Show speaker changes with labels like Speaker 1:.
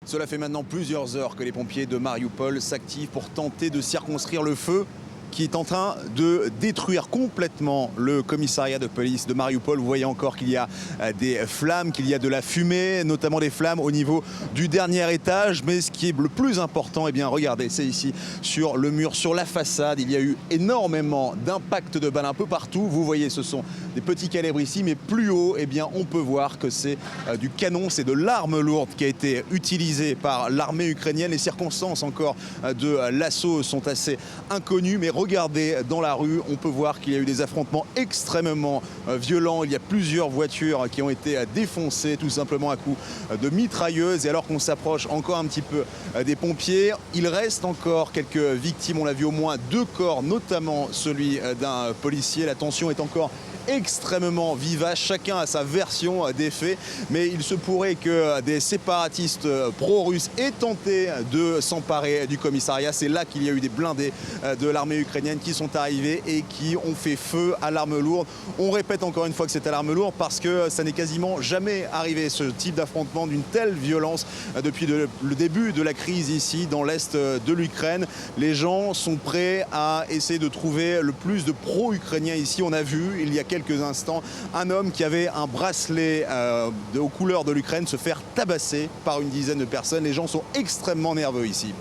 Speaker 1: Cela fait maintenant plusieurs heures que les pompiers de Mariupol s'activent pour tenter de circonscrire le feu qui est en train de détruire complètement le commissariat de police de Mariupol. Vous voyez encore qu'il y a des flammes, qu'il y a de la fumée, notamment des flammes au niveau du dernier étage. Mais ce qui est le plus important, eh bien regardez, c'est ici sur le mur, sur la façade. Il y a eu énormément d'impacts de balles un peu partout. Vous voyez, ce sont des petits calibres ici, mais plus haut, eh bien on peut voir que c'est du canon, c'est de l'arme lourde qui a été utilisée par l'armée ukrainienne. Les circonstances encore de l'assaut sont assez inconnues, mais regardez dans la rue, on peut voir qu'il y a eu des affrontements extrêmement violents. Il y a plusieurs voitures qui ont été défoncées tout simplement à coups de mitrailleuses. Et alors qu'on s'approche encore un petit peu des pompiers, il reste encore quelques victimes. On l'a vu, au moins 2 corps, notamment celui d'un policier. La tension est encore extrêmement vivace, chacun a sa version des faits, mais il se pourrait que des séparatistes pro-russes aient tenté de s'emparer du commissariat. C'est là qu'il y a eu des blindés de l'armée ukrainienne qui sont arrivés et qui ont fait feu à l'arme lourde. On répète encore une fois que c'est à l'arme lourde parce que ça n'est quasiment jamais arrivé, ce type d'affrontement d'une telle violence depuis le début de la crise ici dans l'est de l'Ukraine. Les gens sont prêts à essayer de trouver le plus de pro-ukrainiens ici. On a vu il y a quelques instants un homme qui avait un bracelet aux couleurs de l'Ukraine se faire tabasser par une dizaine de personnes. Les gens sont extrêmement nerveux ici.